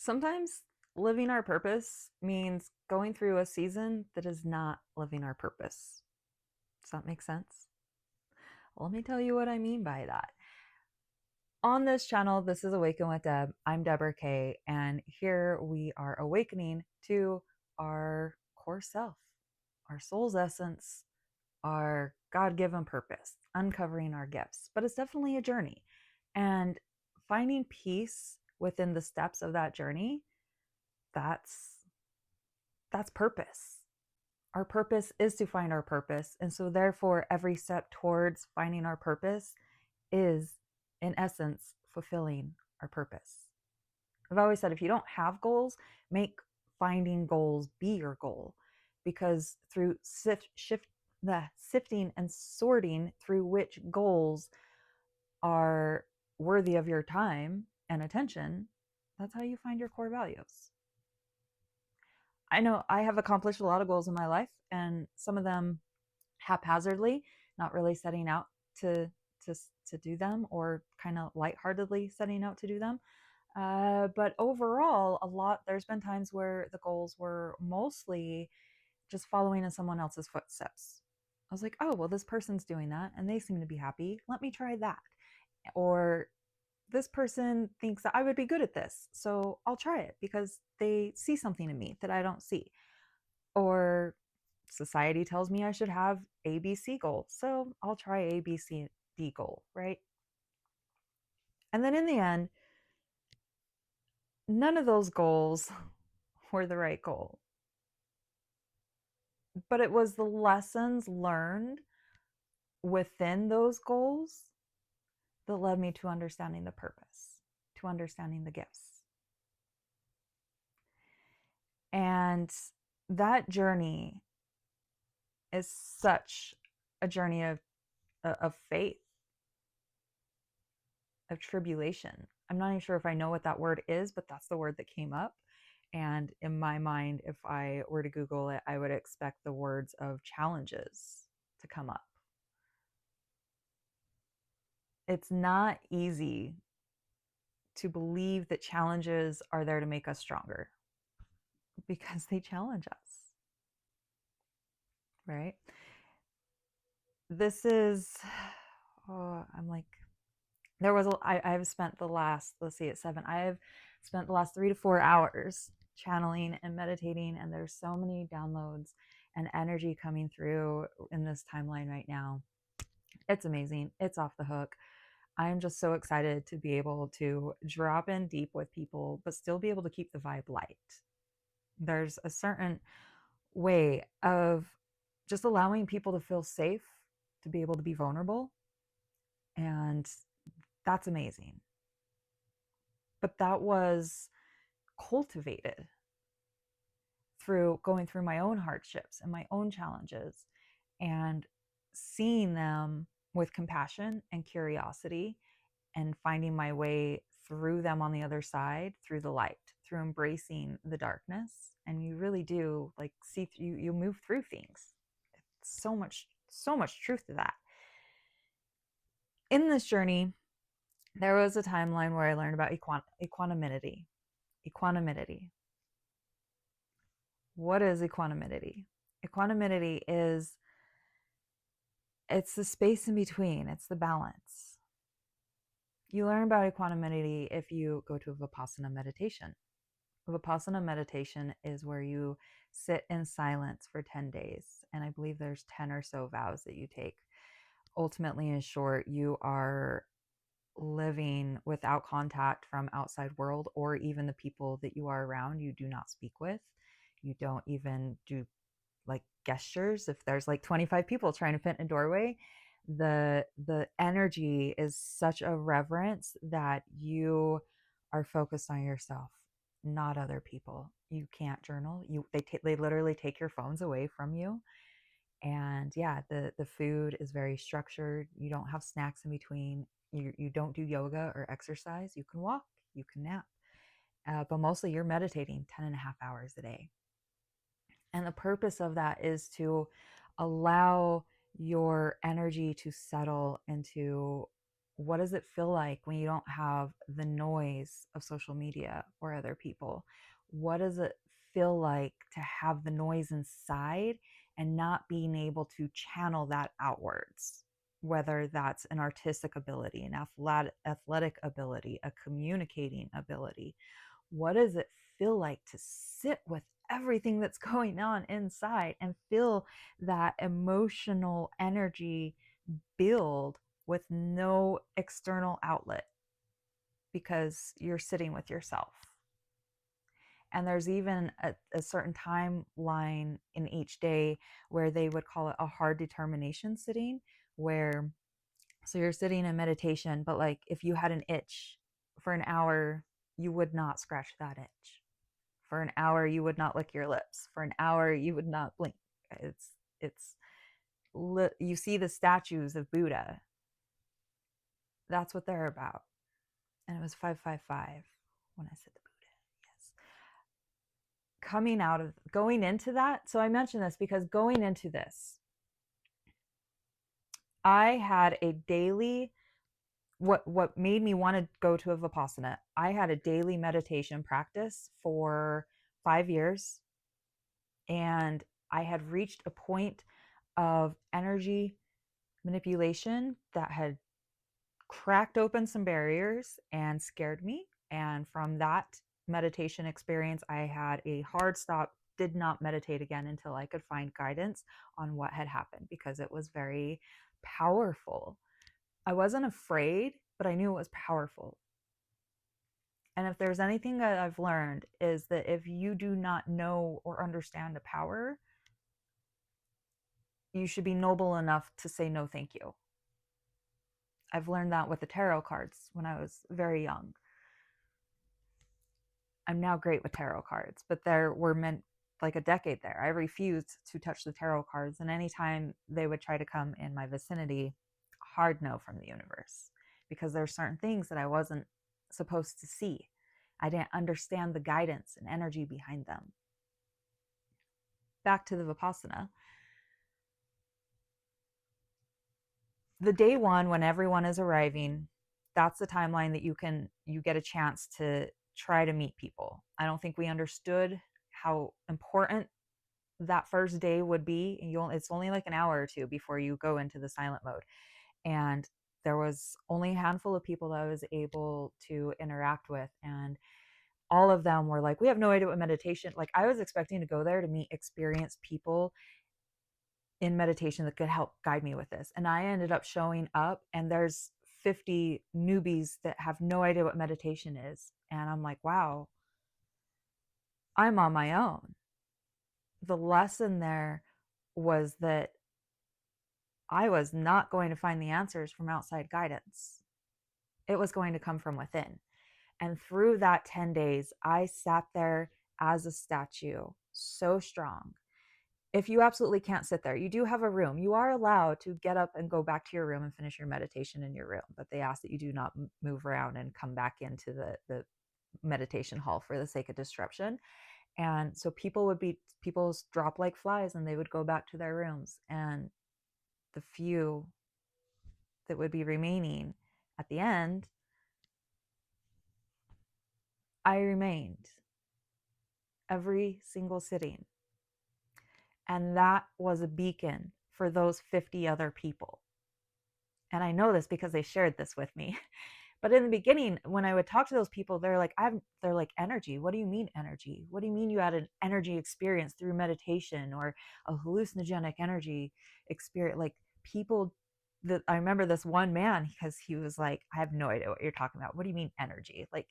Sometimes living our purpose means going through a season that is not living our purpose. Does that make sense? Let me tell you what I mean by that. On this channel, this is Awaken with Debb. I'm Deborah Kaye, and here we are awakening to our core self, our soul's essence, our God given purpose, uncovering our gifts. But it's definitely a journey. And finding peace within the steps of that journey, that's purpose. Our purpose is to find our purpose. And so therefore every step towards finding our purpose is in essence fulfilling our purpose. I've always said if you don't have goals, make finding goals be your goal, because through sifting and sorting through which goals are worthy of your time and attention, that's how you find your core values. I know I have accomplished a lot of goals in my life, and some of them haphazardly, not really setting out to to do them, or kind of lightheartedly setting out to do them. But overall, there's been times where the goals were mostly just following in someone else's footsteps. I was like, oh, well, this person's doing that and they seem to be happy. Let me try that. Or this person thinks that I would be good at this, so I'll try it because they see something in me that I don't see. Or society tells me I should have ABC goal, so I'll try ABCD goal, right? And then in the end, none of those goals were the right goal. But it was the lessons learned within those goals that led me to understanding the purpose, to understanding the gifts. And that journey is such a journey of faith, of tribulation. I'm not even sure if I know what that word is, but that's the word that came up. And in my mind, if I were to Google it, I would expect the words of challenges to come up. It's not easy to believe that challenges are there to make us stronger, because they challenge us, right? This is, oh, I'm like, I've spent the last, let's see, it's 7. I have spent the last 3 to 4 hours channeling and meditating, and there's so many downloads and energy coming through in this timeline right now. It's amazing. It's off the hook. I'm just so excited to be able to drop in deep with people, but still be able to keep the vibe light. There's a certain way of just allowing people to feel safe, to be able to be vulnerable. And that's amazing. But that was cultivated through going through my own hardships and my own challenges, and seeing them with compassion and curiosity, and finding my way through them on the other side, through the light, through embracing the darkness. And you really do like see, you move through things. It's so much truth to that. In this journey, there was a timeline where I learned about equanimity. Equanimity. What is equanimity? Equanimity is, it's the space in between. It's the balance. You learn about equanimity if you go to a Vipassana meditation. A Vipassana meditation is where you sit in silence for 10 days. And I believe there's 10 or so vows that you take. Ultimately, in short, you are living without contact from outside world, or even the people that you are around you do not speak with. You don't even do like gestures. If there's like 25 people trying to fit in a doorway, the energy is such a reverence that you are focused on yourself, not other people. You can't journal. They literally take your phones away from you. And yeah, the food is very structured. You don't have snacks in between. You don't do yoga or exercise. You can walk, you can nap, but mostly you're meditating 10.5 hours a day. And the purpose of that is to allow your energy to settle into What does it feel like when you don't have the noise of social media or other people? What does it feel like to have the noise inside and not being able to channel that outwards? Whether that's an artistic ability, an athletic ability, a communicating ability. What does it feel like to sit with everything that's going on inside and feel that emotional energy build with no external outlet because you're sitting with yourself? And there's even a certain timeline in each day where they would call it a hard determination sitting, where so you're sitting in meditation, but like if you had an itch for an hour, you would not scratch that itch. For an hour, you would not lick your lips. For an hour, you would not blink. It's you see the statues of Buddha. That's what they're about. And it was 555 when I said the Buddha. Yes. Going into that. So I mentioned this because going into this, I had a daily, what made me want to go to a Vipassana, I had a daily meditation practice for 5 years. And I had reached a point of energy manipulation that had cracked open some barriers and scared me. And from that meditation experience, I had a hard stop, did not meditate again until I could find guidance on what had happened, because it was very powerful. I wasn't afraid, but I knew it was powerful. And if there's anything that I've learned, is that if you do not know or understand the power, you should be noble enough to say no thank you. I've learned that with the tarot cards when I was very young. I'm now great with tarot cards, but there were meant like a decade there. I refused to touch the tarot cards, and anytime they would try to come in my vicinity, hard no from the universe, because there's certain things that I wasn't supposed to see. I didn't understand the guidance and energy behind them. Back to the Vipassana. The day one, when everyone is arriving, that's the timeline that you get a chance to try to meet people. I don't think we understood how important that first day would be. It's only like an hour or two before you go into the silent mode. And there was only a handful of people that I was able to interact with. And all of them were like, we have no idea what meditation, like I was expecting to go there to meet experienced people in meditation that could help guide me with this. And I ended up showing up, and there's 50 newbies that have no idea what meditation is. And I'm like, wow, I'm on my own. The lesson there was that I was not going to find the answers from outside guidance. It was going to come from within. And through that 10 days, I sat there as a statue, so strong. If you absolutely can't sit there, you do have a room. You are allowed to get up and go back to your room and finish your meditation in your room, but they ask that you do not move around and come back into the meditation hall for the sake of disruption. And so people drop like flies, and they would go back to their rooms. And the few that would be remaining at the end, I remained every single sitting. And that was a beacon for those 50 other people. And I know this because they shared this with me. But in the beginning, when I would talk to those people, they're like, energy. What do you mean energy? What do you mean you had an energy experience through meditation, or a hallucinogenic energy experience? Like, people that I remember, this one man, because he was like, I have no idea what you're talking about. What do you mean energy? Like,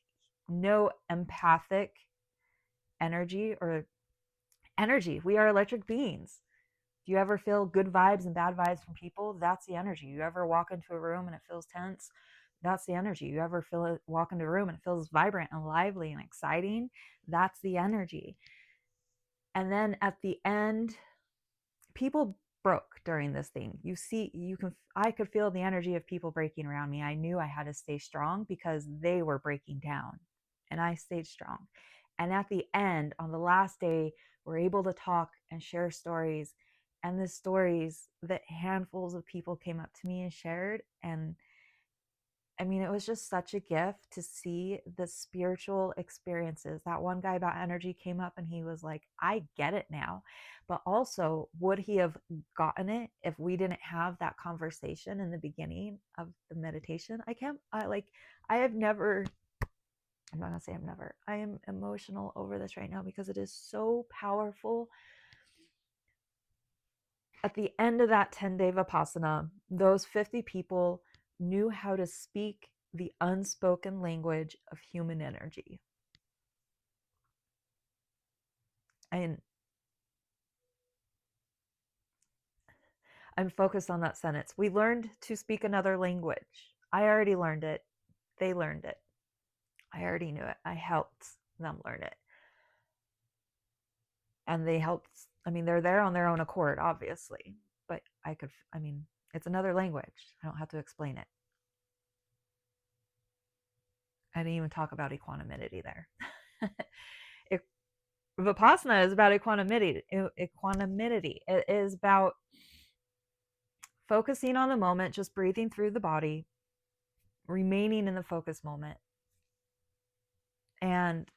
no empathic energy or energy. We are electric beings. Do you ever feel good vibes and bad vibes from people? That's the energy. You ever walk into a room and it feels tense? That's the energy. You ever walk into a room and it feels vibrant and lively and exciting? That's the energy. And then at the end, people broke during this thing. I could feel the energy of people breaking around me. I knew I had to stay strong because they were breaking down, and I stayed strong. And at the end, on the last day, we're able to talk and share stories. And the stories that handfuls of people came up to me and shared, and I mean, it was just such a gift to see the spiritual experiences. That one guy about energy came up and he was like, I get it now. But also, would he have gotten it if we didn't have that conversation in the beginning of the meditation? I have never, I'm not going to say I've never, I am emotional over this right now because it is so powerful. At the end of that 10-day Vipassana, those 50 people knew how to speak the unspoken language of human energy. And I'm focused on that sentence. We learned to speak another language. I already learned it. They learned it. I already knew it. I helped them learn it. And they helped, I mean, they're there on their own accord, obviously. But it's another language. I don't have to explain it. I didn't even talk about equanimity there. Vipassana is about equanimity. It is about focusing on the moment, just breathing through the body, remaining in the focus moment. And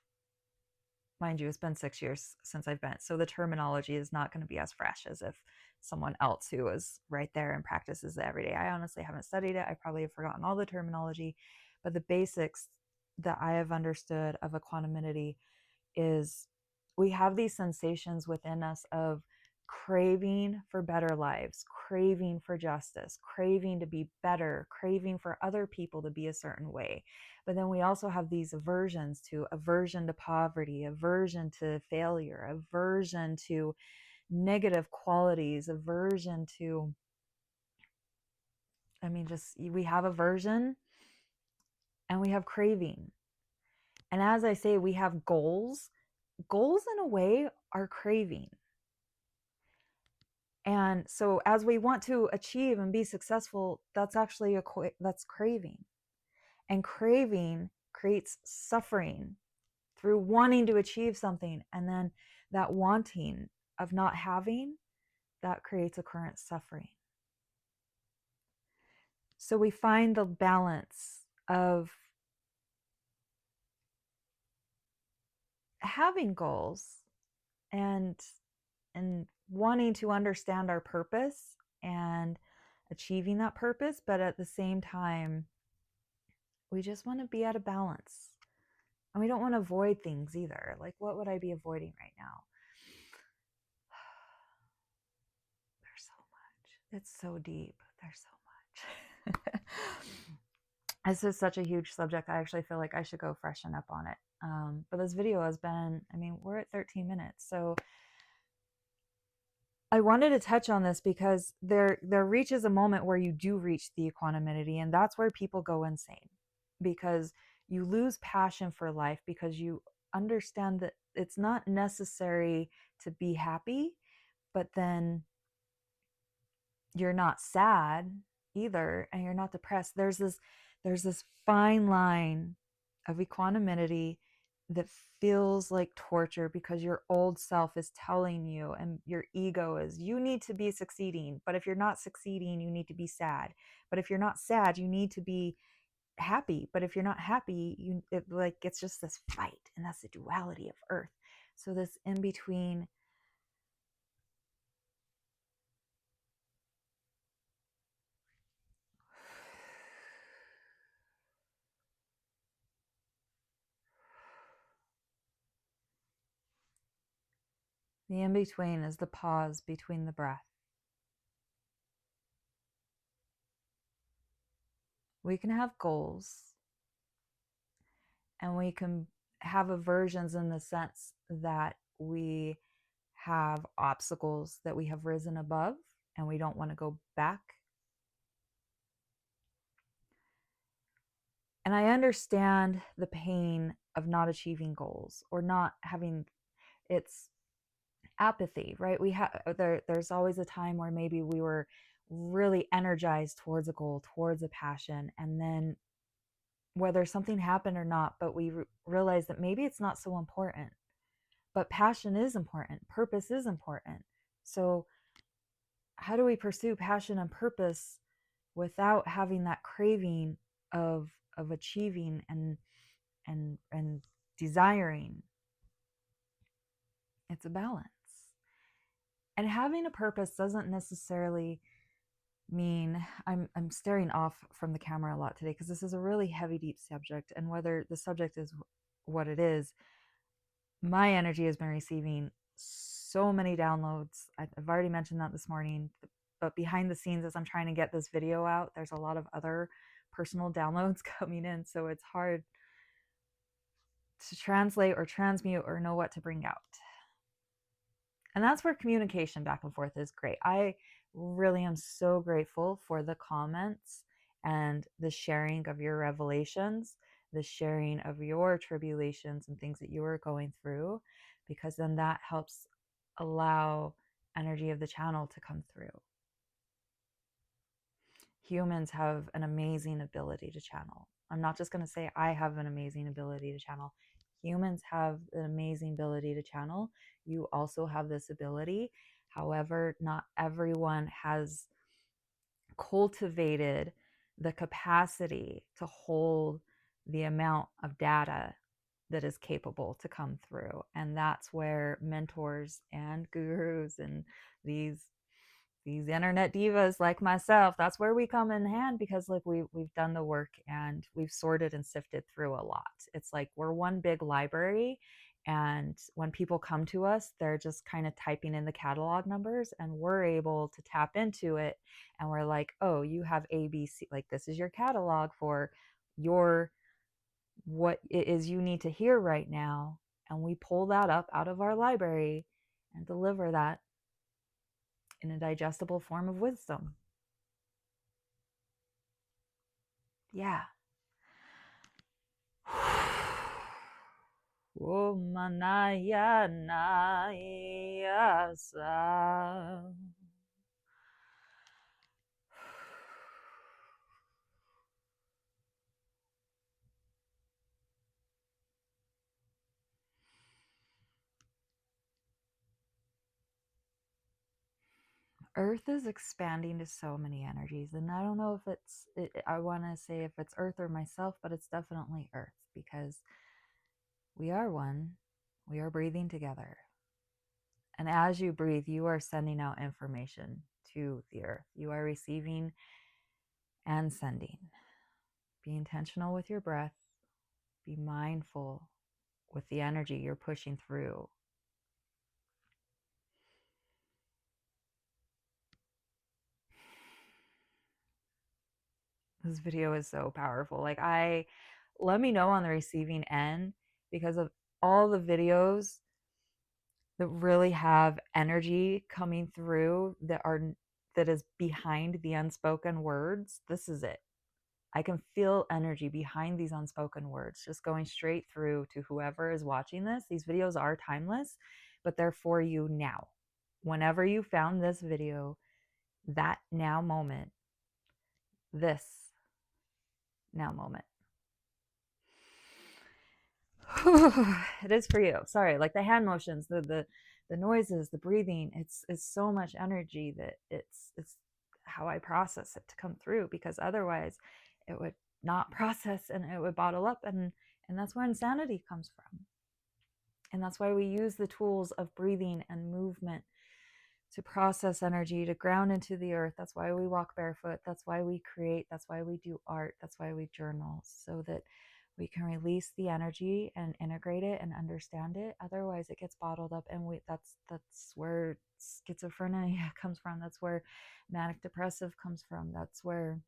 mind you, it's been 6 years since I've been, so the terminology is not going to be as fresh as if someone else who is right there and practices it every day. I honestly haven't studied it. I probably have forgotten all the terminology, but the basics that I have understood of equanimity is we have these sensations within us of craving for better lives, craving for justice, craving to be better, craving for other people to be a certain way. But then we also have these aversion to poverty, aversion to failure, aversion to negative qualities, aversion to, we have aversion and we have craving. And as I say, we have goals. Goals in a way are craving. And so as we want to achieve and be successful, that's actually that's craving. And craving creates suffering through wanting to achieve something. And then that wanting of not having, that creates a current suffering. So we find the balance of having goals and wanting to understand our purpose and achieving that purpose, but at the same time, we just want to be at a balance. And we don't want to avoid things either. Like, what would I be avoiding right now? There's so much. It's so deep. There's so much. This is such a huge subject. I actually feel like I should go freshen up on it. But this video has been, we're at 13 minutes. So I wanted to touch on this because there reaches a moment where you do reach the equanimity, and that's where people go insane, because you lose passion for life, because you understand that it's not necessary to be happy, but then you're not sad either, and you're not depressed. There's this fine line of equanimity that feels like torture, because your old self is telling you, and your ego is, you need to be succeeding. But if you're not succeeding, you need to be sad. But if you're not sad, you need to be happy. But if you're not happy, it's just this fight, and that's the duality of earth. So this in between, the in between is the pause between the breath. We can have goals, and we can have aversions in the sense that we have obstacles that we have risen above and we don't want to go back. And I understand the pain of not achieving goals or not having, it's apathy, right? There's always a time where maybe we were really energized towards a goal, towards a passion, and then whether something happened or not, but we realize that maybe it's not so important. But passion is important. Purpose is important. So how do we pursue passion and purpose without having that craving of achieving and desiring. It's a balance. And having a purpose doesn't necessarily mean, I'm staring off from the camera a lot today because this is a really heavy, deep subject, and whether the subject is what it is, my energy has been receiving so many downloads. I've already mentioned that this morning, but behind the scenes, as I'm trying to get this video out, there's a lot of other personal downloads coming in, so it's hard to translate or transmute or know what to bring out. And that's where communication back and forth is great. I really am so grateful for the comments and the sharing of your revelations, the sharing of your tribulations and things that you are going through, because then that helps allow energy of the channel to come through. Humans have an amazing ability to channel. I'm not just going to say I have an amazing ability to channel. Humans have an amazing ability to channel. You also have this ability. However, not everyone has cultivated the capacity to hold the amount of data that is capable to come through. And that's where mentors and gurus and these internet divas like myself, that's where we come in hand, because like we've done the work and we've sorted and sifted through a lot. It's like we're one big library, and when people come to us, they're just kind of typing in the catalog numbers, and we're able to tap into it, and we're like, oh, you have ABC, like this is your catalog for your what it is you need to hear right now, and we pull that up out of our library and deliver that in a digestible form of wisdom. Yeah. Womanaya nayasa. Earth is expanding to so many energies, and I don't know if I want to say if it's Earth or myself, but it's definitely Earth, because we are one. We are breathing together. And as you breathe, you are sending out information to the Earth. You are receiving and sending. Be intentional with your breath. Be mindful with the energy you're pushing through. This video is so powerful. Like, let me know on the receiving end, because of all the videos that really have energy coming through that is behind the unspoken words. This is it. I can feel energy behind these unspoken words just going straight through to whoever is watching this. These videos are timeless, but they're for you now. Whenever you found this video, that now moment, this now moment. It is for you. Sorry, like the hand motions, the noises, the breathing. It's so much energy that it's how I process it to come through, because otherwise it would not process and it would bottle up, and that's where insanity comes from. And that's why we use the tools of breathing and movement to process energy, to ground into the earth. That's why we walk barefoot. That's why we create. That's why we do art. That's why we journal, so that we can release the energy and integrate it and understand it. Otherwise, it gets bottled up, and that's where schizophrenia comes from. That's where manic depressive comes from. That's where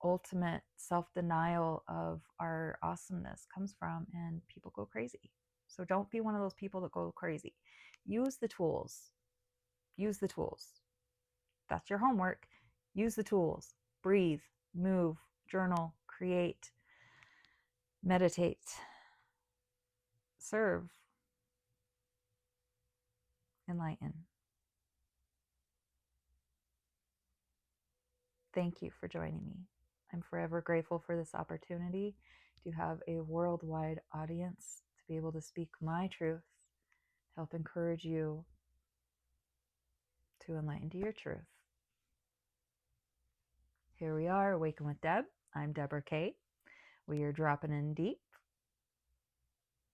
ultimate self-denial of our awesomeness comes from, and people go crazy. So don't be one of those people that go crazy. Use the tools. Use the tools. That's your homework. Use the tools. Breathe, move, journal, create, meditate, serve, enlighten. Thank you for joining me. I'm forever grateful for this opportunity to have a worldwide audience, to be able to speak my truth, to help encourage you to enlighten to your truth. Here we are, Awaken with Debb. I'm Deborah Kaye. We are dropping in deep,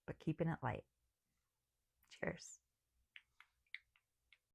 but keeping it light. Cheers.